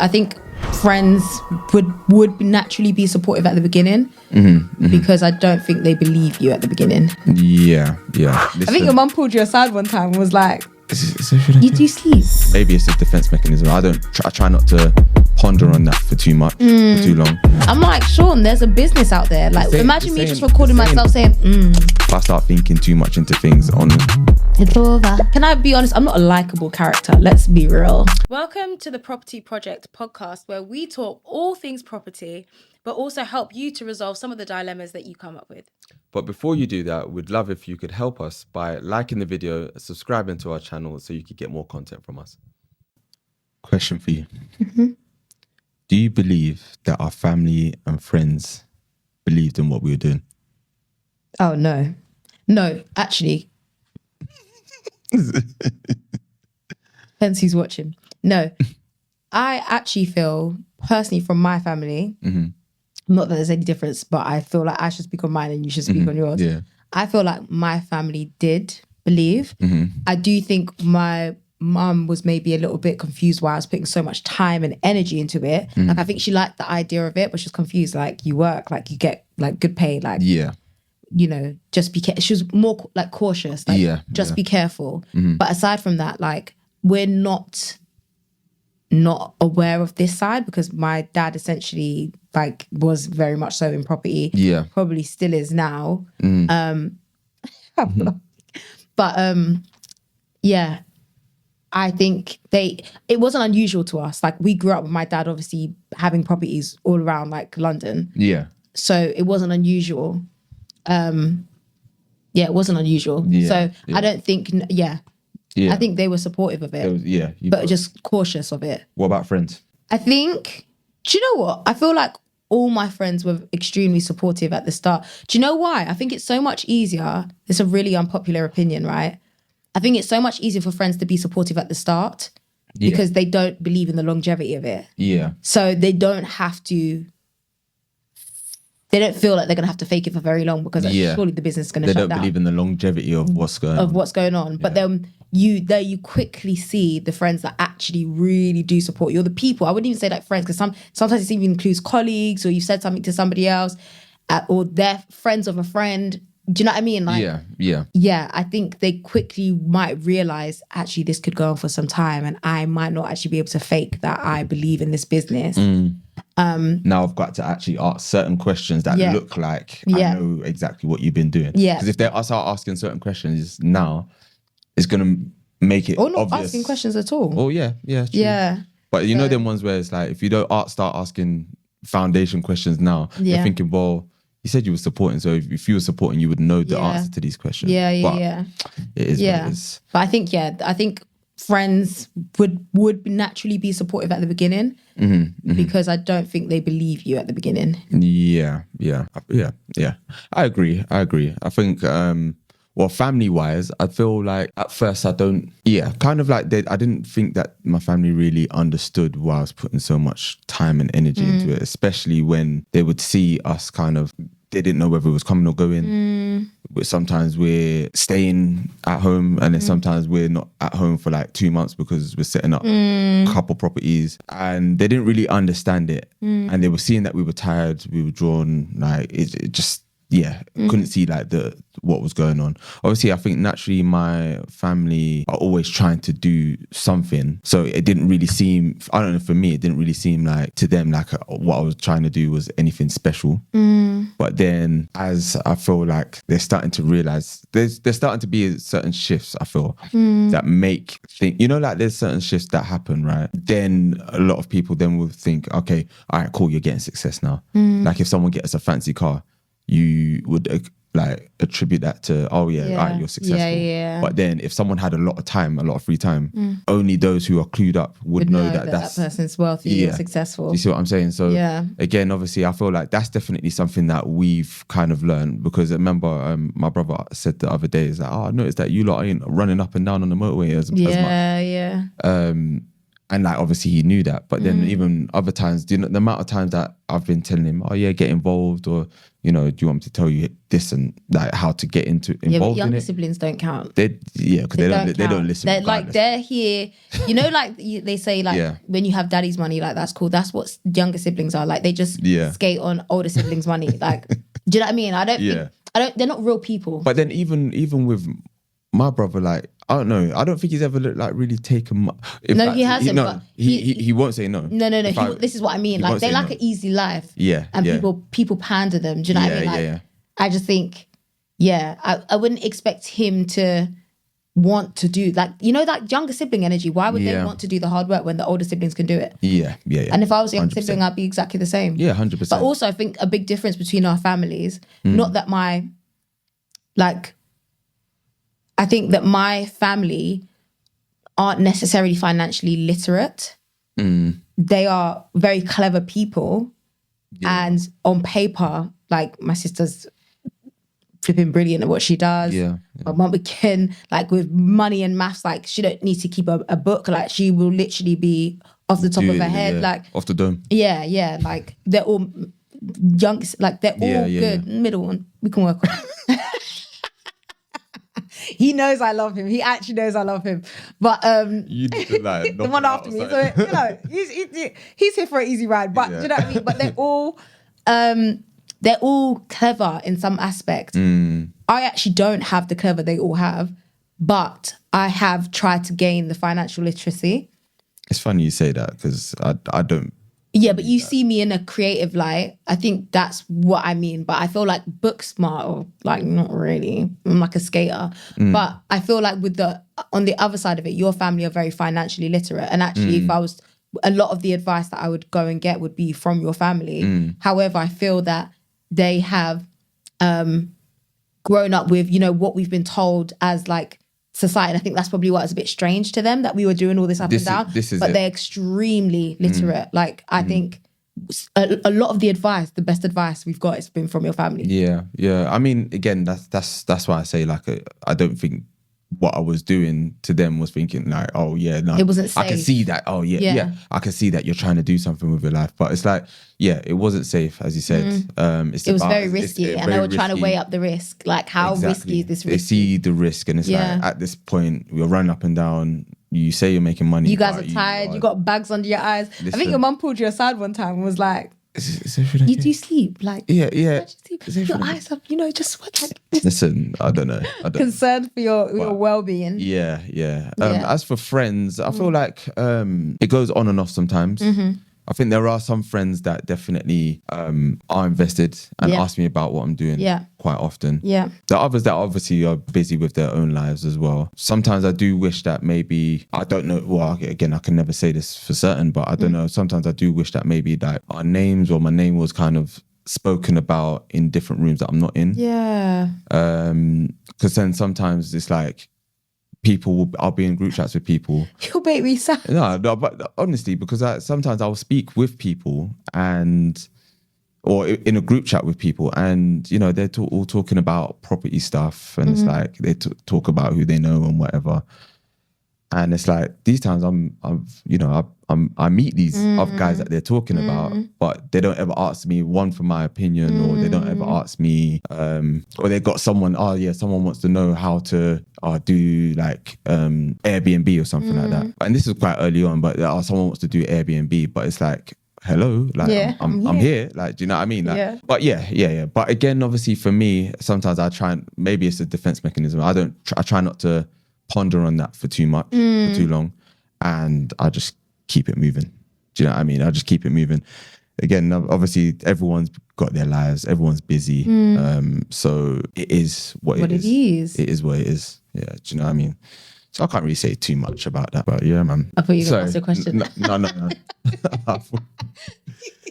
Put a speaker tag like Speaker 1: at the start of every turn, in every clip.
Speaker 1: I think friends would naturally be supportive at the beginning because I don't think they believe you at the beginning.
Speaker 2: Yeah.
Speaker 1: I think your mum pulled you aside one time and was like,
Speaker 2: you
Speaker 1: do sleep?
Speaker 2: Maybe it's a defense mechanism. I try not to ponder on that for too much, for too long.
Speaker 1: I'm like, Sean, there's a business out there. Like, imagine me just recording myself saying,
Speaker 2: If I start thinking too much into things
Speaker 1: it's over. Can I be honest? I'm not a likable character. Let's be real. Welcome to the Property Project podcast, where we talk all things property, but also help you to resolve some of the dilemmas that you come up with.
Speaker 2: But before you do that, we'd love if you could help us by liking the video, subscribing to our channel so you could get more content from us. Question for you. Do you believe that our family and friends believed in what we were doing?
Speaker 1: Oh, no. No, actually. Hence who's watching. No, I actually feel personally from my family, not that there's any difference, but I feel like I should speak on mine and you should speak on yours.
Speaker 2: Yeah.
Speaker 1: I feel like my family did believe. I do think my mum was maybe a little bit confused why I was putting so much time and energy into it. Like, I think she liked the idea of it, but she was confused. Like, you work, like you get like good pay, like you know, just be careful. She was more like cautious, like just be careful. But aside from that, like, we're not aware of this side because my dad essentially like was very much so in property.
Speaker 2: Yeah.
Speaker 1: Probably still is now. But yeah, I think it wasn't unusual to us. Like, we grew up with my dad obviously having properties all around like London.
Speaker 2: Yeah.
Speaker 1: So it wasn't unusual. It wasn't unusual. So I don't think, I think they were supportive of it. But just cautious of it.
Speaker 2: What about friends?
Speaker 1: I think, do you know what? I feel like all my friends were extremely supportive at the start. Do you know why? I think it's so much easier. It's a really unpopular opinion, right? I think it's so much easier for friends to be supportive at the start because they don't believe in the longevity of it.
Speaker 2: Yeah.
Speaker 1: So they don't feel like they're going to have to fake it for very long because surely the business is going to shut down.
Speaker 2: They don't believe in the longevity of what's going on.
Speaker 1: But then you quickly see the friends that actually really do support you. Or the people, I wouldn't even say like friends, because sometimes it even includes colleagues, or you've said something to somebody else, or they're friends of a friend. Do you know what I mean? Like, yeah. I think they quickly might realize actually this could go on for some time, and I might not actually be able to fake that I believe in this business.
Speaker 2: Now I've got to actually ask certain questions that look like I know exactly what you've been doing. Yeah. Because if they start asking certain questions now, it's gonna make it
Speaker 1: not
Speaker 2: obvious.
Speaker 1: Asking questions at all.
Speaker 2: Oh yeah, true.
Speaker 1: Yeah.
Speaker 2: But you know them ones where it's like if you don't start asking foundation questions now, you're thinking, well, you said you were supporting, so if you were supporting, you would know the answer to these questions.
Speaker 1: Yeah.
Speaker 2: It is what it is.
Speaker 1: But I think friends would naturally be supportive at the beginning because I don't think they believe you at the beginning. Yeah.
Speaker 2: I agree. I think, family-wise, I feel like at first I didn't think that my family really understood why I was putting so much time and energy into it, especially when they would see us they didn't know whether it was coming or going. Sometimes we're staying at home and then sometimes we're not at home for like 2 months because we're setting up a couple properties, and they didn't really understand it. And they were seeing that we were tired, we were drawn, like it just, couldn't see like what was going on. Obviously, I think naturally my family are always trying to do something. So it didn't really seem, I don't know, for me, it didn't really seem like to them like what I was trying to do was anything special. But then as I feel like they're starting to realize, there's starting to be certain shifts, I feel, that make think, like there's certain shifts that happen, right? Then a lot of people then will think, okay, all right, cool, you're getting success now. Like if someone gets a fancy car, you would like attribute that to, all right, you're successful. But then if someone had a lot of free time, only those who are clued up would know that
Speaker 1: person's wealthy or successful.
Speaker 2: You see what I'm saying? So again, obviously I feel like that's definitely something that we've kind of learned, because I remember my brother said the other day, is like, I noticed that you lot ain't running up and down on the motorway as much. And like, obviously he knew that. But then even other times, you know, the amount of times that I've been telling him, oh yeah, get involved, or, you know, do you want me to tell you this and like how to get
Speaker 1: Yeah, but
Speaker 2: involved in
Speaker 1: younger
Speaker 2: it?
Speaker 1: siblings don't count.
Speaker 2: Because they don't
Speaker 1: count.
Speaker 2: listen.
Speaker 1: They're like,
Speaker 2: regardless.
Speaker 1: they're here, you know, like they say, like
Speaker 2: Yeah.
Speaker 1: when you have daddy's money, like that's cool. That's what younger siblings are. Like they just skate on older siblings' money. Like, do you know what I mean? They're not real people.
Speaker 2: But then even with my brother, like, I don't know. I don't think he's ever like really taken.
Speaker 1: He hasn't. But
Speaker 2: he won't say no.
Speaker 1: No. This is what I mean. Like they like an easy life.
Speaker 2: Yeah,
Speaker 1: and people pander them. Do you know what I mean? Like, I just think, I wouldn't expect him to want to do like, you know, that younger sibling energy. Why would they want to do the hard work when the older siblings can do it?
Speaker 2: Yeah.
Speaker 1: And if I was a younger sibling, I'd be exactly the same.
Speaker 2: Yeah, 100%.
Speaker 1: But also, I think a big difference between our families. Not that I think that my family aren't necessarily financially literate. They are very clever people. And on paper, like my sister's flipping brilliant at what she does. My mum can, like with money and maths, like she don't need to keep a book. Like she will literally be off the top of her head. Like
Speaker 2: off the dome.
Speaker 1: Yeah. Like they're all young, like they're all good. Middle one, we can work on. He knows I love him. He actually knows I love him. But
Speaker 2: you need to like
Speaker 1: the one after me. So you know, he's here for an easy ride. But do you know what I mean? But they're all clever in some aspect. I actually don't have the clever they all have, but I have tried to gain the financial literacy.
Speaker 2: It's funny you say that because I don't.
Speaker 1: Yeah, but you see me in a creative light. I think that's what I mean. But I feel like book smart, or like not really. I'm like a skater. But I feel like on the other side of it, your family are very financially literate. And actually, if I was, a lot of the advice that I would go and get would be from your family. However, I feel that they have grown up with, you know, what we've been told as like society. And I think that's probably why it's a bit strange to them that we were doing all this up and down. But they're extremely literate. Like I think a lot of the advice, the best advice we've got, has been from your family.
Speaker 2: Yeah. I mean, again, that's why I say like I don't think what I was doing to them was thinking like, oh yeah, no,
Speaker 1: it wasn't safe.
Speaker 2: I can see that. Oh yeah, I can see that you're trying to do something with your life, but it's like, it wasn't safe, as you said.
Speaker 1: It was very risky, and they were trying to weigh up the risk. Like, how risky is this risk?
Speaker 2: They see the risk, and it's like, at this point, you're running up and down. You say you're making money.
Speaker 1: You guys are tired. You got bags under your eyes. I think your mum pulled you aside one time and was like,
Speaker 2: is everything okay?
Speaker 1: Do you sleep? Like,
Speaker 2: yeah.
Speaker 1: Your eyes up, you know, just like
Speaker 2: listen, I don't know.
Speaker 1: Concerned for your well-being.
Speaker 2: Yeah. As for friends, I feel like it goes on and off sometimes. I think there are some friends that definitely are invested and ask me about what I'm doing quite often.
Speaker 1: Yeah.
Speaker 2: The others that obviously are busy with their own lives as well. Sometimes I do wish that maybe, I don't know, well, again, I can never say this for certain, but I don't know. Sometimes I do wish that maybe that our names or my name was kind of spoken about in different rooms that I'm not in.
Speaker 1: Yeah.
Speaker 2: Because then sometimes it's like, I'll be in group chats with people.
Speaker 1: You'll make me sad.
Speaker 2: No, but honestly, because sometimes I'll speak with people or in a group chat with people, and you know they're all talking about property stuff, and it's like they talk about who they know and whatever. And it's like these times I meet these other guys that they're talking about, but they don't ever ask me for my opinion, or they don't ever ask me, or they got someone wants to know how to do like Airbnb or something like that. And this is quite early on, but someone wants to do Airbnb, but it's like, hello, like I'm here. Like, do you know what I mean? Like, but yeah. But again, obviously for me, sometimes I try and, maybe it's a defense mechanism. I try not to ponder on that for too much, for too long, and I just keep it moving. Do you know what I mean? I just keep it moving. Again, obviously everyone's got their lives, everyone's busy, so it is what it is. It is what it is. Yeah, do you know what I mean? So I can't really say too much about that, but yeah, man.
Speaker 1: I thought you were going to ask a question.
Speaker 2: No.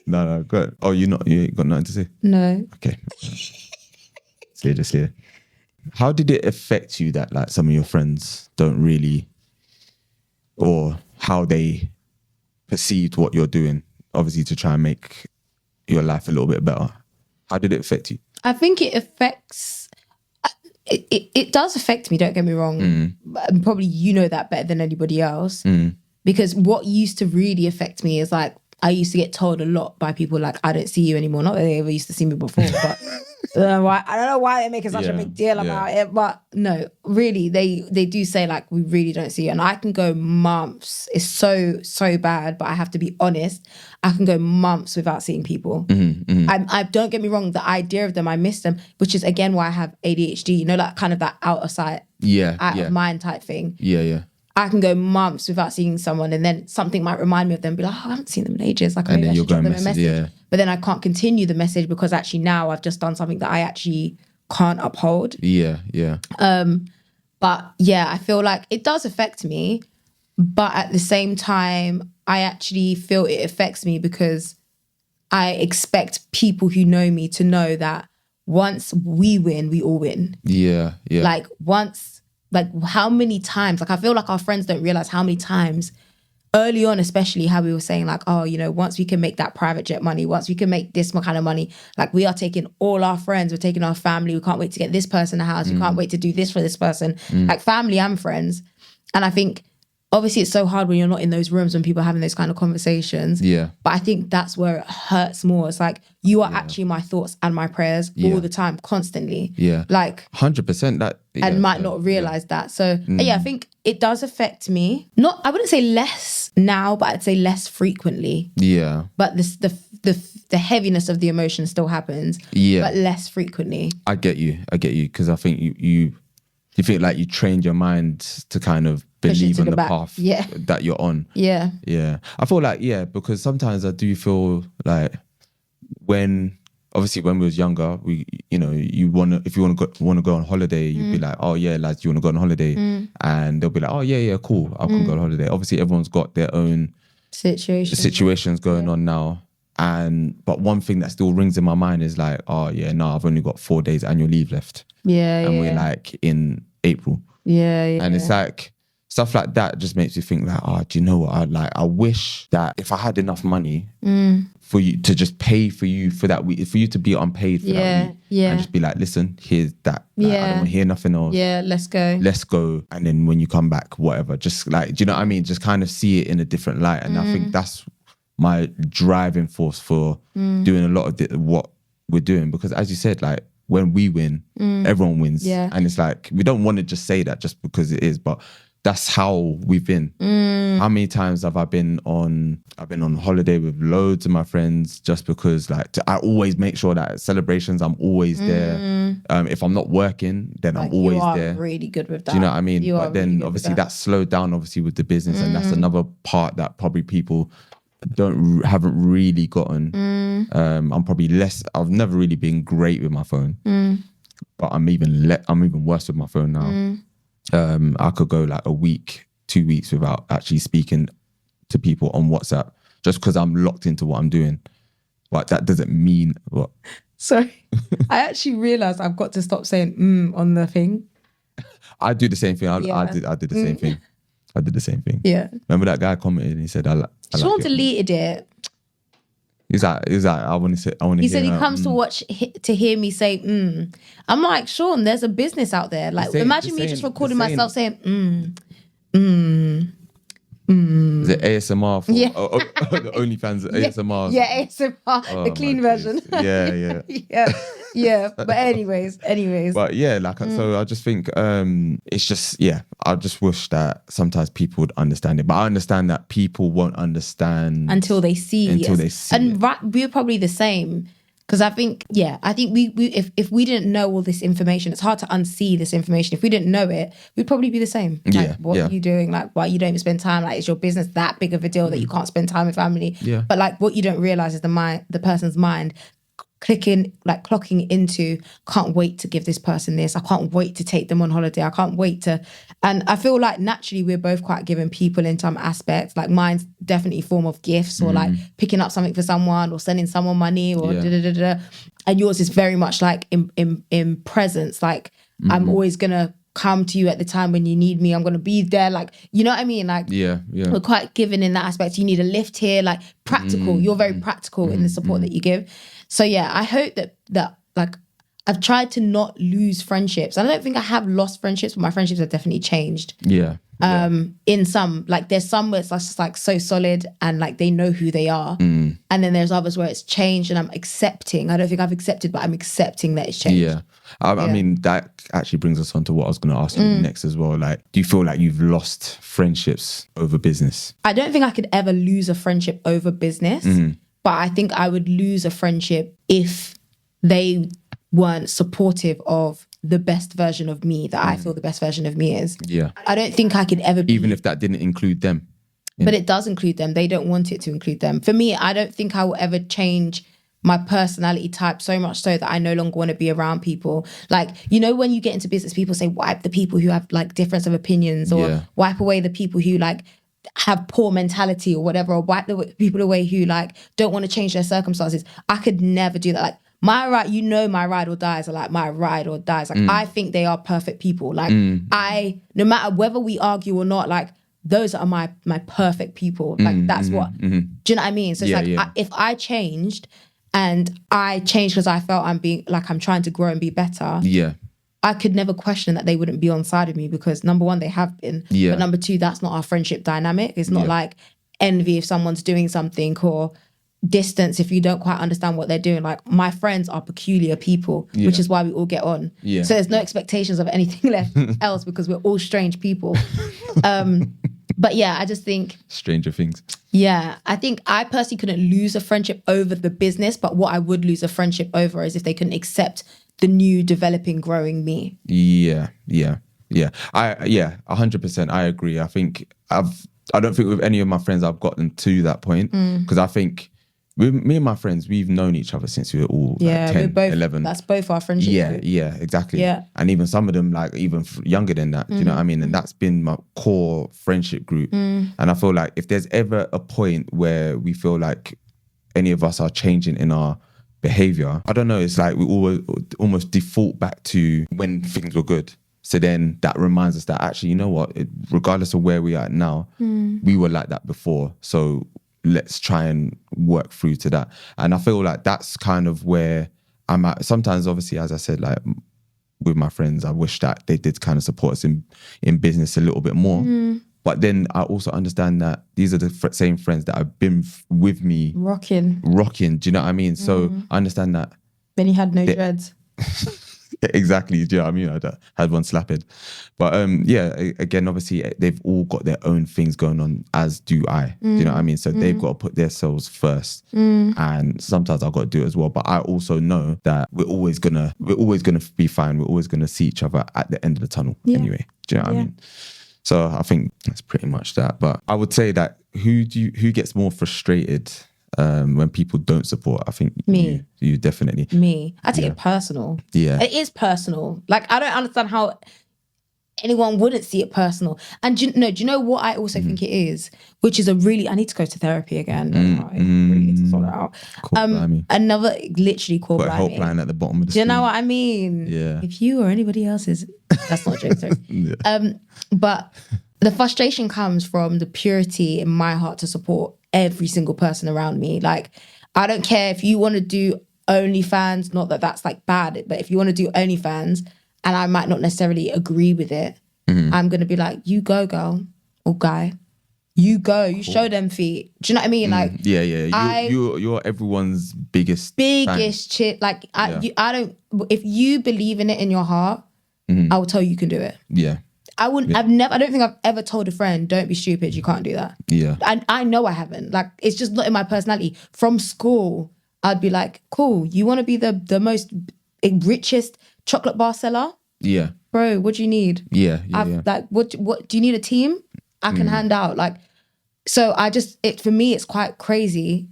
Speaker 2: No, go ahead. Oh, you ain't got nothing to say?
Speaker 1: No.
Speaker 2: Okay. Just here. How did it affect you that like some of your friends don't really, or how they perceived what you're doing, obviously to try and make your life a little bit better? How did it affect you?
Speaker 1: I think it affects, it does affect me, don't get me wrong. Probably you know that better than anybody else. Because what used to really affect me is like, I used to get told a lot by people like, I don't see you anymore. Not that they ever used to see me before, but I don't know why they're making such a big deal about it. But no, really, they do say like, we really don't see you. And I can go months. It's so bad, but I have to be honest. I can go months without seeing people. I don't get me wrong. The idea of them, I miss them, which is again why I have ADHD. You know, like kind of that out of sight, out of mind type thing.
Speaker 2: Yeah.
Speaker 1: I can go months without seeing someone, and then something might remind me of them. Be like, oh, I haven't seen them in ages. Like, maybe I should drop them a message. But then I can't continue the message because actually now I've just done something that I actually can't uphold.
Speaker 2: Yeah.
Speaker 1: But yeah, I feel like it does affect me. But at the same time, I actually feel it affects me because I expect people who know me to know that once we win, we all win.
Speaker 2: Yeah.
Speaker 1: Like how many times, like I feel like our friends don't realize how many times early on, especially how we were saying like, oh, you know, once we can make that private jet money, once we can make this kind of money, like we are taking all our friends, we're taking our family, we can't wait to get this person a house, we can't wait to do this for this person, like family and friends. And I think obviously it's so hard when you're not in those rooms when people are having those kind of conversations.
Speaker 2: Yeah.
Speaker 1: But I think that's where it hurts more. It's like you are actually my thoughts and my prayers all the time, constantly.
Speaker 2: Yeah.
Speaker 1: Like
Speaker 2: 100% that.
Speaker 1: And might not realize that. So yeah, I think it does affect me. Not, I wouldn't say less now, but I'd say less frequently.
Speaker 2: Yeah.
Speaker 1: But the heaviness of the emotion still happens.
Speaker 2: Yeah.
Speaker 1: But less frequently.
Speaker 2: I get you. Because I think you feel like you trained your mind to kind of believe in the path that you're on.
Speaker 1: Yeah.
Speaker 2: Yeah. I feel like, because sometimes I do feel like obviously when we was younger, if you want to go on holiday, you'd be like, oh yeah, lads, you want to go on holiday? And they'll be like, oh yeah, cool, I can go on holiday. Obviously everyone's got their own situations going on now. But one thing that still rings in my mind is like, oh yeah, no, I've only got 4 days annual leave left. And we're like in April. And it's like stuff like that just makes you think like, oh, do you know what? I wish that if I had enough money for you to just pay for you for that week, for you to be unpaid for that week, and just be like, listen, here's that. Like, I don't want to hear nothing else.
Speaker 1: Yeah, let's go. And
Speaker 2: then when you come back, whatever, just like, do you know what I mean? Just kind of see it in a different light. And I think that's my driving force for doing a lot of what we're doing, because as you said, like when we win, everyone wins. And it's like, we don't want to just say that just because it is, but that's how we've been. How many times have I been on holiday with loads of my friends just because like I always make sure that at celebrations I'm always there. If I'm not working, then like, I'm always there.
Speaker 1: Really good with that.
Speaker 2: Do you know what I mean? But then really obviously that slowed down obviously with the business, and that's another part that probably people haven't really gotten. I'm probably less. I've never really been great with my phone, but I'm even worse with my phone now. I could go like a week, 2 weeks without actually speaking to people on WhatsApp just because I'm locked into what I'm doing. But that doesn't mean what.
Speaker 1: Sorry, I actually realised I've got to stop saying on the thing.
Speaker 2: I do the same thing. I did the same thing. I did the same thing.
Speaker 1: Yeah.
Speaker 2: Remember that guy commented and he said,
Speaker 1: Sean deleted it.
Speaker 2: He's like, I want to say,
Speaker 1: He said he comes to hear me say, I'm like, Sean, there's a business out there. Like, imagine me just recording myself saying, Is it
Speaker 2: ASMR for the OnlyFans ASMR?
Speaker 1: Yeah, ASMR, the clean version. Yeah. But anyways.
Speaker 2: But yeah, like so I just think it's just I just wish that sometimes people would understand it. But I understand that people won't understand
Speaker 1: until they see
Speaker 2: and
Speaker 1: we're probably the same. Because I think we if we didn't know all this information, it's hard to unsee this information. If we didn't know it, we'd probably be the same. Like, what are you doing? Like, why you don't even spend time? Like, is your business that big of a deal that you can't spend time with family?
Speaker 2: Yeah.
Speaker 1: But like, what you don't realize is the person's mind clocking into, can't wait to give this person this. I can't wait to take them on holiday. I can't wait to, and I feel like naturally we're both quite giving people in some aspects. Like mine's definitely a form of gifts or like picking up something for someone or sending someone money or and yours is very much like in presence. Like I'm always gonna come to you at the time when you need me. I'm gonna be there. Like, you know what I mean? Like, we're quite giving in that aspect. You need a lift here, like practical. You're very practical in the support that you give. So yeah, I hope that like I've tried to not lose friendships. I don't think I have lost friendships, but my friendships have definitely changed.
Speaker 2: Yeah.
Speaker 1: In some, like there's some where it's just like so solid and like they know who they are. And then there's others where it's changed and I'm accepting. I don't think I've accepted, but I'm accepting that it's changed.
Speaker 2: Yeah. I mean, that actually brings us on to what I was going to ask you next as well. Like, do you feel like you've lost friendships over business?
Speaker 1: I don't think I could ever lose a friendship over business, but I think I would lose a friendship if they weren't supportive of the best version of me that I feel the best version of me is.
Speaker 2: Yeah.
Speaker 1: I don't think I could ever be...
Speaker 2: Even if that didn't include them.
Speaker 1: But it does include them. They don't want it to include them. For me, I don't think I will ever change my personality type so much so that I no longer want to be around people. Like, you know, when you get into business, people say wipe the people who have like difference of opinions or wipe away the people who like have poor mentality or whatever, or wipe the people away who like don't want to change their circumstances. I could never do that. Like my ride or dies are like my ride or dies. Like I think they are perfect people. Like no matter whether we argue or not, like those are my perfect people. Like that's what, do you know what I mean? So it's if I changed and I changed because I felt I'm trying to grow and be better.
Speaker 2: Yeah.
Speaker 1: I could never question that they wouldn't be on side of me because number one, they have been.
Speaker 2: Yeah.
Speaker 1: But number two, that's not our friendship dynamic. It's not like envy if someone's doing something or distance if you don't quite understand what they're doing. Like my friends are peculiar people, which is why we all get on.
Speaker 2: Yeah.
Speaker 1: So there's no expectations of anything else because we're all strange people. But yeah, I just think...
Speaker 2: Stranger Things.
Speaker 1: Yeah, I think I personally couldn't lose a friendship over the business, but what I would lose a friendship over is if they couldn't accept the new, developing, growing me.
Speaker 2: Yeah. 100%. I agree. I think I don't think with any of my friends I've gotten to that point because I think with me and my friends, we've known each other since we were all like 10,
Speaker 1: we're both,
Speaker 2: 11.
Speaker 1: That's both our friendship group.
Speaker 2: Yeah, exactly.
Speaker 1: Yeah.
Speaker 2: And even some of them like even younger than that, do you know what I mean? And that's been my core friendship group. And I feel like if there's ever a point where we feel like any of us are changing in our behavior, I don't know, it's like we almost default back to when things were good. So then that reminds us that actually, you know what, regardless of where we are now, we were like that before. So let's try and work through to that. And I feel like that's kind of where I'm at. Sometimes, obviously, as I said, like with my friends, I wish that they did kind of support us in business a little bit more. But then I also understand that these are the same friends that have been with me. Rocking. Do you know what I mean? So I understand that.
Speaker 1: Then he had no dreads.
Speaker 2: Exactly. Do you know what I mean? I had one slapped. But again, obviously, they've all got their own things going on, as do I. Do you know what I mean? So they've got to put themselves first. And sometimes I've got to do it as well. But I also know that we're always gonna be fine. We're always gonna see each other at the end of the tunnel anyway. Do you know what I mean? So I think that's pretty much that. But I would say that who gets more frustrated when people don't support? I think
Speaker 1: me.
Speaker 2: You definitely.
Speaker 1: Me. I take it personal.
Speaker 2: Yeah.
Speaker 1: It is personal. Like I don't understand how anyone wouldn't see it personal. And do you know what I also think it is? Which is I need to go to therapy again. I really need to sort it out. Another literally core
Speaker 2: Put a
Speaker 1: blimey.
Speaker 2: helpline at the bottom of the
Speaker 1: Do you
Speaker 2: screen.
Speaker 1: know what I mean?
Speaker 2: Yeah.
Speaker 1: If you or anybody else is, that's not a joke, sorry. But the frustration comes from the purity in my heart to support every single person around me. Like, I don't care if you want to do OnlyFans, not that that's like bad, but if you want to do OnlyFans and I might not necessarily agree with it, I'm going to be like, you go, girl or guy. You go, you show them feet. Do you know what I mean? Like,
Speaker 2: you're everyone's biggest
Speaker 1: shit. Like, I don't. If you believe in it in your heart, I will tell you can do it.
Speaker 2: Yeah,
Speaker 1: I wouldn't. I don't think I've ever told a friend, "Don't be stupid. You can't do that."
Speaker 2: Yeah,
Speaker 1: I know I haven't. Like, it's just not in my personality. From school, I'd be like, "Cool, you want to be the most richest chocolate bar seller?"
Speaker 2: Yeah,
Speaker 1: bro. What do you need?
Speaker 2: Yeah.
Speaker 1: Like, what do you need? A team? I can hand out. Like, so for me, it's quite crazy.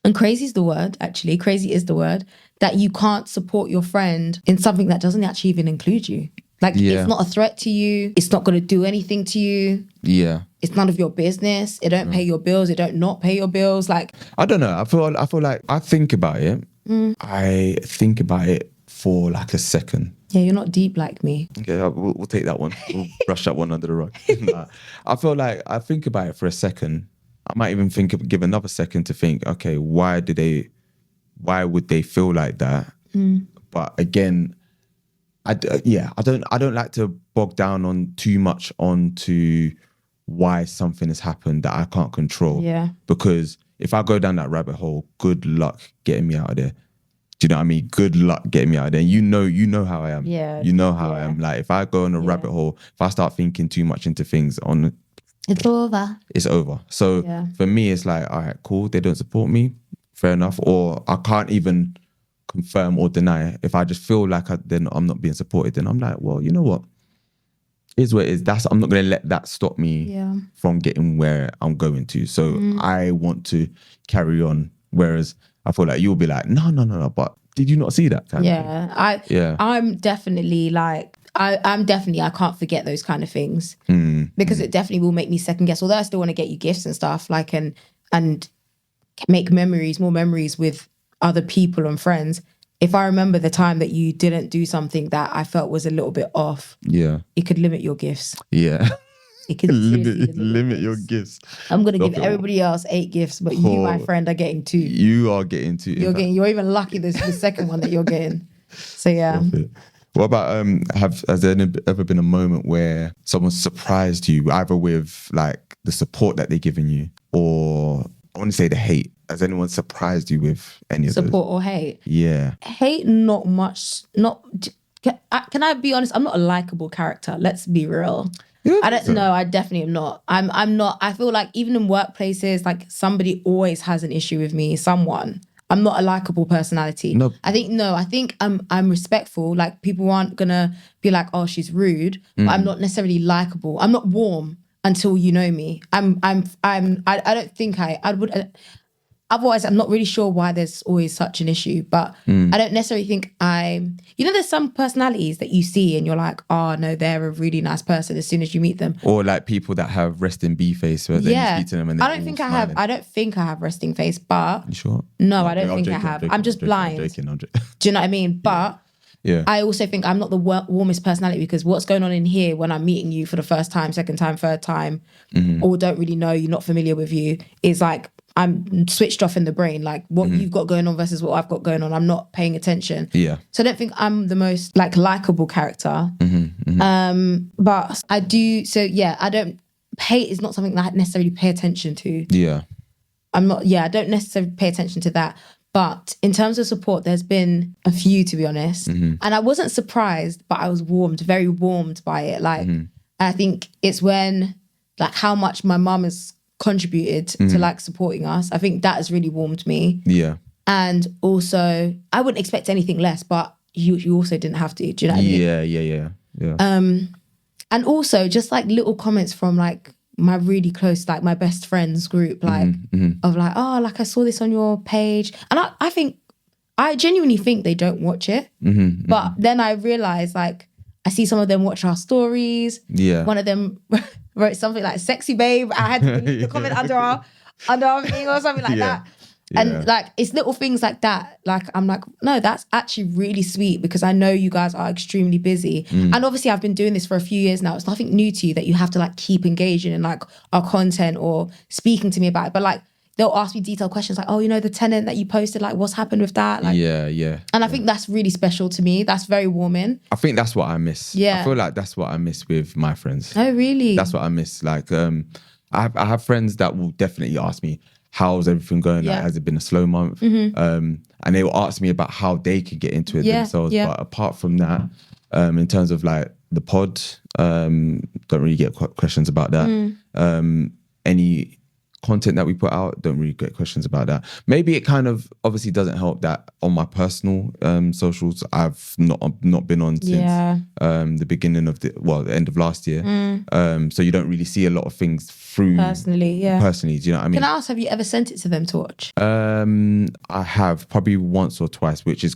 Speaker 1: And crazy is the word, actually. Crazy is the word that you can't support your friend in something that doesn't actually even include you. Like, it's not a threat to you. It's not going to do anything to you.
Speaker 2: Yeah.
Speaker 1: It's none of your business. It don't pay your bills. It don't not pay your bills. Like,
Speaker 2: I don't know. I feel like I think about it. I think about it for like a second.
Speaker 1: Yeah, you're not deep like me.
Speaker 2: Okay, we'll take that one. We'll brush that one under the rug. Nah. I feel like I think about it for a second. I might even give another second to think, okay, why would they feel like that? But again, I don't like to bog down on too much onto why something has happened that I can't control.
Speaker 1: Yeah.
Speaker 2: Because if I go down that rabbit hole, good luck getting me out of there. Do you know what I mean? Good luck getting me out of there. You know how I am.
Speaker 1: Yeah.
Speaker 2: You know how I am. Like if I go on a rabbit hole, if I start thinking too much into things
Speaker 1: it's over.
Speaker 2: It's over. So for me, it's like, all right, cool. They don't support me. Fair enough. Or I can't even confirm or deny. If I just feel like I'm not being supported, then I'm like, well, you know what? Is what it is. I'm not going to let that stop me from getting where I'm going to. So I want to carry on. Whereas I feel like you'll be like, no. But did you not see that?
Speaker 1: I'm definitely like, I can't forget those kind of things because it definitely will make me second guess. Although I still want to get you gifts and stuff, like and make more memories with other people and friends. If I remember the time that you didn't do something that I felt was a little bit off, it could limit your gifts.
Speaker 2: Yeah.
Speaker 1: It could
Speaker 2: limit your gifts.
Speaker 1: I'm gonna give everybody else 8 gifts, but you, my friend, are getting 2.
Speaker 2: You are getting 2.
Speaker 1: You're even lucky this is the second one that you're getting. So yeah.
Speaker 2: What about has there ever been a moment where someone surprised you, either with like the support that they're giving you, or I want to say the hate? Has anyone surprised you with any of
Speaker 1: support or hate?
Speaker 2: Yeah.
Speaker 1: Hate, not much. Can I be honest? I'm not a likable character. Let's be real. I don't know. I definitely am not. I'm not. I feel like even in workplaces, like somebody always has an issue with me. Someone. I'm not a likable personality.
Speaker 2: No.
Speaker 1: I think I'm respectful. Like people aren't gonna be like, oh, she's rude. But I'm not necessarily likable. I'm not warm until you know me. I don't think I would. Otherwise, I'm not really sure why there's always such an issue, but I don't necessarily think there's some personalities that you see and you're like, oh no, they're a really nice person as soon as you meet them.
Speaker 2: Or like people that have resting B face where then you speak to them and
Speaker 1: I don't think I have resting face, but
Speaker 2: you sure?
Speaker 1: No, I don't think I have. I'm just blind.
Speaker 2: I'm joking.
Speaker 1: Do you know what I mean? But I also think I'm not the warmest personality because what's going on in here when I'm meeting you for the first time, second time, third time, or don't really know you, not familiar with you, is like I'm switched off in the brain. Like what you've got going on versus what I've got going on, I'm not paying attention.
Speaker 2: Yeah.
Speaker 1: So I don't think I'm the most like likable character. But I do. So yeah, I don't. Hate is not something that I necessarily pay attention to.
Speaker 2: Yeah.
Speaker 1: I'm not. Yeah, I don't necessarily pay attention to that. But in terms of support, there's been a few, to be honest. And I wasn't surprised, but I was very warmed by it. Like, I think it's when, like, how much my mum has contributed to, like, supporting us. I think that has really warmed me.
Speaker 2: Yeah.
Speaker 1: And also, I wouldn't expect anything less, but you also didn't have to. Do you know what I mean?
Speaker 2: Yeah.
Speaker 1: And also, just, like, little comments from, like, my really close, like my best friends group, like of like, oh, like I saw this on your page. And I genuinely think they don't watch it. But then I realize like, I see some of them watch our stories.
Speaker 2: Yeah.
Speaker 1: One of them wrote something like sexy babe. I had to delete the comment under our thing or something like that. And like, it's little things like that. Like, I'm like, no, that's actually really sweet because I know you guys are extremely busy. And obviously I've been doing this for a few years now. It's nothing new to you that you have to like keep engaging in like our content or speaking to me about it. But like, they'll ask me detailed questions like, oh, you know, the tenant that you posted, like what's happened with that? Like,
Speaker 2: yeah.
Speaker 1: And I think that's really special to me. That's very warming.
Speaker 2: I think that's what I miss.
Speaker 1: Yeah.
Speaker 2: I feel like that's what I miss with my friends.
Speaker 1: Oh, really?
Speaker 2: That's what I miss. Like, I have friends that will definitely ask me, how's everything going? Like, has it been a slow month? And they will ask me about how they could get into it themselves. But apart from that, in terms of like the pod, don't really get questions about that. Any content that we put out, don't really get questions about that. Maybe it kind of obviously doesn't help that on my personal socials, I've not been on since the beginning of the end of last year. So you don't really see a lot of things through personally, do you know what I mean?
Speaker 1: Can I ask, have you ever sent it to them to watch?
Speaker 2: I have probably once or twice, which is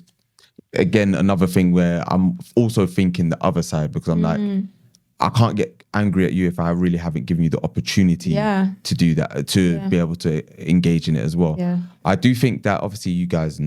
Speaker 2: again another thing where I'm also thinking the other side because I'm like, I can't get angry at you if I really haven't given you the opportunity to do that, to be able to engage in it as well. I do think that obviously you guys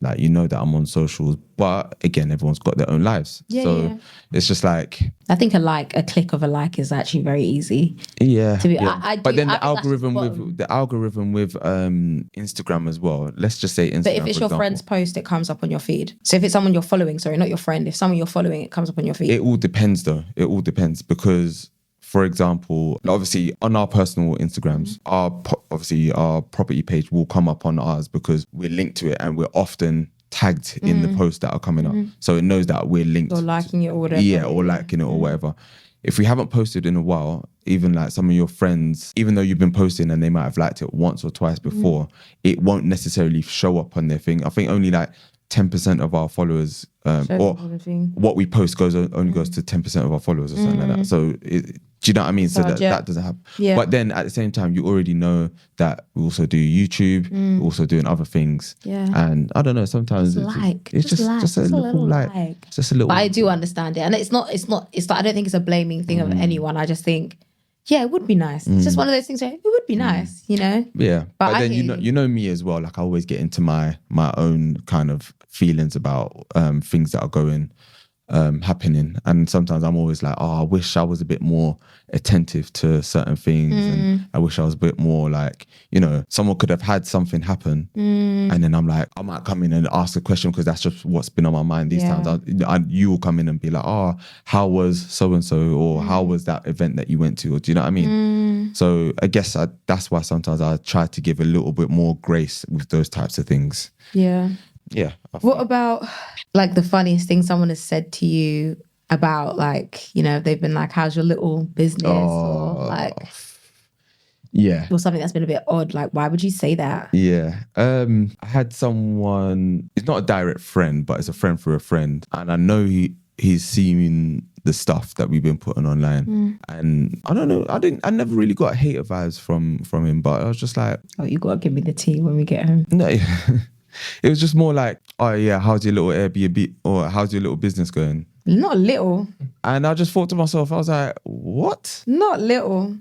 Speaker 2: Like, you know that I'm on socials, but again, everyone's got their own lives. So it's just like,
Speaker 1: I think a click of a like is actually very easy.
Speaker 2: Yeah.
Speaker 1: To be,
Speaker 2: yeah. But then the algorithm with Instagram as well. Let's just say Instagram.
Speaker 1: But if it's your friend's post, it comes up on your feed. So if it's someone you're following, sorry, not your friend, if someone you're following, it comes up on your feed.
Speaker 2: It all depends though. It all depends because, for example, obviously on our personal Instagrams, our property page will come up on ours because we're linked to it and we're often tagged in the posts that are coming up. So it knows that we're linked.
Speaker 1: Or liking it or whatever.
Speaker 2: Yeah, or liking it or whatever. If we haven't posted in a while, even like some of your friends, even though you've been posting and they might have liked it once or twice before, it won't necessarily show up on their thing. I think only like 10% of our followers or what we post only goes to 10% of our followers or something like that. So do you know what I mean? So that doesn't happen. Yeah. But then at the same time, you already know that we also do YouTube, we're also doing other things. Yeah. And I don't know, sometimes it's just a little like. Just a little.
Speaker 1: But I do understand it. And it's not I don't think it's a blaming thing of anyone. I just think, yeah, it would be nice. It's just one of those things where it would be nice, you know?
Speaker 2: Yeah. But then you know me as well. Like I always get into my own kind of feelings about things that are going happening, and sometimes I'm always like, I wish I was a bit more attentive to certain things, and I wish I was a bit more like, you know, someone could have had something happen, and then I'm like, I might come in and ask a question because that's just what's been on my mind these times. You will come in and be like, how was so and so, or how was that event that you went to, or do you know what I mean? So I guess that's why sometimes I try to give a little bit more grace with those types of things. Yeah.
Speaker 1: What about like the funniest thing someone has said to you about, like, you know, they've been like, how's your little business? Or like, or something that's been a bit odd. Like, why would you say that?
Speaker 2: Yeah. I had someone, it's not a direct friend, but it's a friend for a friend. And I know he's seen the stuff that we've been putting online. And I don't know, I never really got hater vibes from him, but I was just like,
Speaker 1: you got to give me the tea when we get home.
Speaker 2: No. It was just more like, how's your little Airbnb, or how's your little business going?
Speaker 1: Not little.
Speaker 2: And I just thought to myself, I was like, what?
Speaker 1: Not little.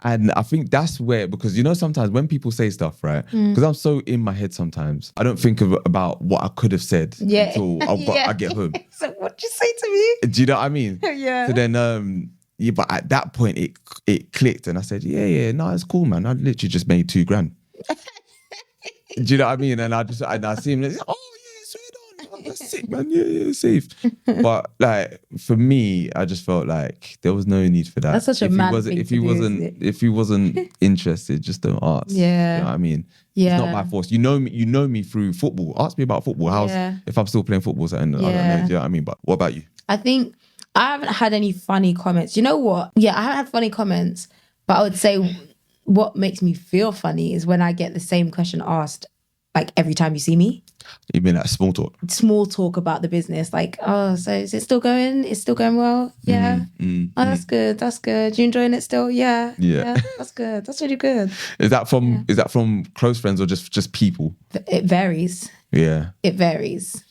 Speaker 2: And I think that's where, because you know, sometimes when people say stuff, right? Because I'm so in my head sometimes, I don't think about what I could have said until I get home.
Speaker 1: So what'd you say to me?
Speaker 2: Do you know what I mean?
Speaker 1: Yeah.
Speaker 2: So then, but at that point it clicked, and I said, no, it's cool, man. I literally just made $2,000. Do you know what I mean? And I see him, like, sweet on, that's sick, man. Yeah, safe. But like for me, I just felt like there was no need for that.
Speaker 1: That's such a man thing
Speaker 2: if he wasn't interested, just don't ask.
Speaker 1: Yeah.
Speaker 2: You know what I mean?
Speaker 1: Yeah.
Speaker 2: It's not by force. You know me through football. Ask me about football. If I'm still playing football, I don't know. Do you know what I mean? But what about you?
Speaker 1: I think I haven't had any funny comments. You know what? Yeah, I haven't had funny comments, but I would say what makes me feel funny is when I get the same question asked, like every time you see me.
Speaker 2: You mean like small talk? Small talk
Speaker 1: about the business. Like, so is it still going? It's still going well? Yeah. That's good. That's good. You enjoying it still? Yeah. That's good. That's really good.
Speaker 2: Is that from close friends or just people?
Speaker 1: It varies.
Speaker 2: Yeah.
Speaker 1: It varies.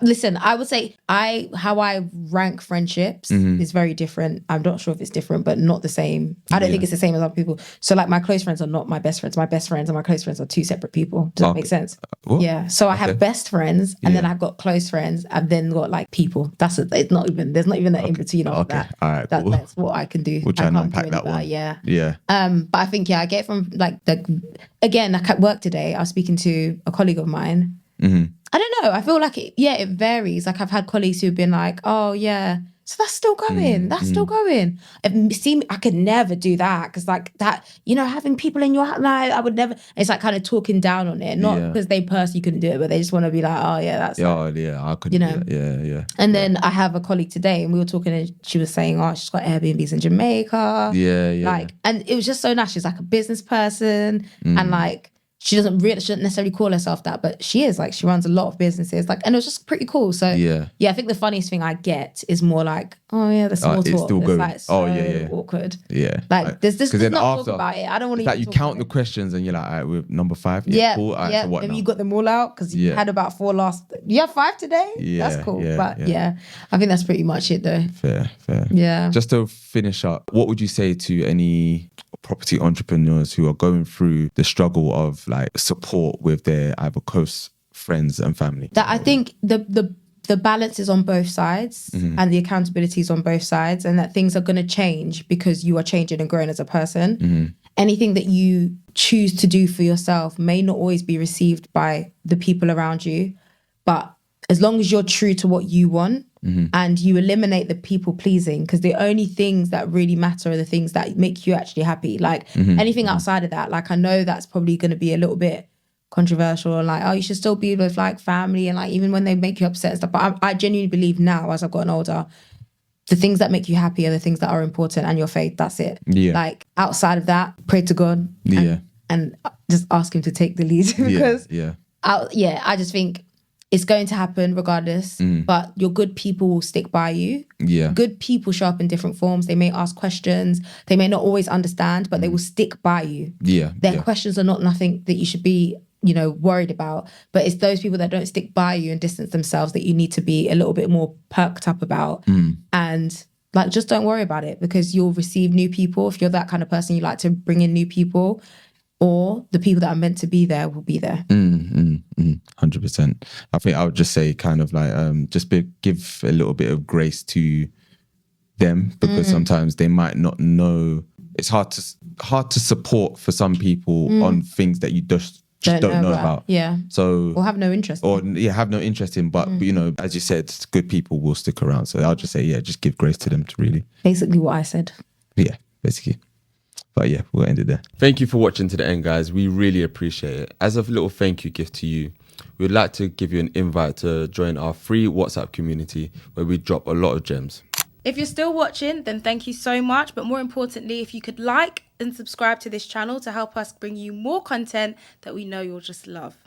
Speaker 1: Listen, I would say how I rank friendships is very different. I'm not sure if it's different, but not the same. I don't think it's the same as other people. So like my close friends are not my best friends. My best friends and my close friends are two separate people. Does that make sense?
Speaker 2: What?
Speaker 1: Yeah. So I have best friends, and then I've got close friends, and then got like people. There's not even that in between of that.
Speaker 2: All right. Cool.
Speaker 1: That's what I can do.
Speaker 2: We'll try and unpack that one.
Speaker 1: Yeah.
Speaker 2: But
Speaker 1: I think I get from like again, like at work today, I was speaking to a colleague of mine. I don't know. I feel like it varies. Like I've had colleagues who've been like, oh yeah, so that's still going. That's still going. I could never do that because like that, you know, having people in your life, I would never. It's like kind of talking down on it, not because they personally couldn't do it, but they just want to be like, oh yeah, that's
Speaker 2: I could,
Speaker 1: you know,
Speaker 2: yeah.
Speaker 1: And then I have a colleague today, and we were talking, and she was saying, oh, she's got Airbnbs in Jamaica, like, and it was just so nice. She's like a business person, and like. She shouldn't necessarily call herself that, but she is. Like, she runs a lot of businesses. Like, and it was just pretty cool. So yeah, I think the funniest thing I get is more like, oh yeah, the small talk. It's still going. Like, so awkward.
Speaker 2: Yeah.
Speaker 1: Like, there's not talk about it. I don't want to.
Speaker 2: Like you count the questions and you're like, all right, we're number 5. Cool. All right, so what
Speaker 1: Have
Speaker 2: now?
Speaker 1: you got them all out? Because you had about 4 last. You have 5 today.
Speaker 2: Yeah,
Speaker 1: that's cool. But I think that's pretty much it though.
Speaker 2: Fair.
Speaker 1: Yeah.
Speaker 2: Just to finish up, what would you say to any property entrepreneurs who are going through the struggle of like support with their either close friends and family.
Speaker 1: That I think the balance is on both sides and the accountability is on both sides, and that things are going to change because you are changing and growing as a person. Anything that you choose to do for yourself may not always be received by the people around you, but as long as you're true to what you want and you eliminate the people pleasing, because the only things that really matter are the things that make you actually happy. Like anything outside of that, like I know that's probably going to be a little bit controversial and like, oh, you should still be with like family and like even when they make you upset and stuff. But I genuinely believe now, as I've gotten older, the things that make you happy are the things that are important, and your faith, that's it.
Speaker 2: Yeah.
Speaker 1: Like outside of that, pray to God and just ask him to take the lead because I just think it's going to happen regardless, but your good people will stick by you.
Speaker 2: Yeah.
Speaker 1: Good people show up in different forms. They may ask questions. They may not always understand, but they will stick by you.
Speaker 2: Yeah.
Speaker 1: Their questions are not nothing that you should be, worried about. But it's those people that don't stick by you and distance themselves that you need to be a little bit more perked up about. And like, just don't worry about it, because you'll receive new people. If you're that kind of person, you like to bring in new people, or the people that are meant to be there will be there.
Speaker 2: 100%. I think I would just say kind of like just give a little bit of grace to them, because sometimes they might not know. It's hard to support for some people on things that you just don't know about.
Speaker 1: Yeah.
Speaker 2: So
Speaker 1: or have no interest
Speaker 2: have no interest in. But as you said, good people will stick around. So I'll just say, just give grace to them to really.
Speaker 1: Basically what I said.
Speaker 2: Yeah, basically. But yeah, we'll end it there.
Speaker 3: Thank you for watching to the end, guys. We really appreciate it. As a little thank you gift to you, we'd like to give you an invite to join our free WhatsApp community where we drop a lot of gems.
Speaker 4: If you're still watching, then thank you so much. But more importantly, if you could like and subscribe to this channel to help us bring you more content that we know you'll just love.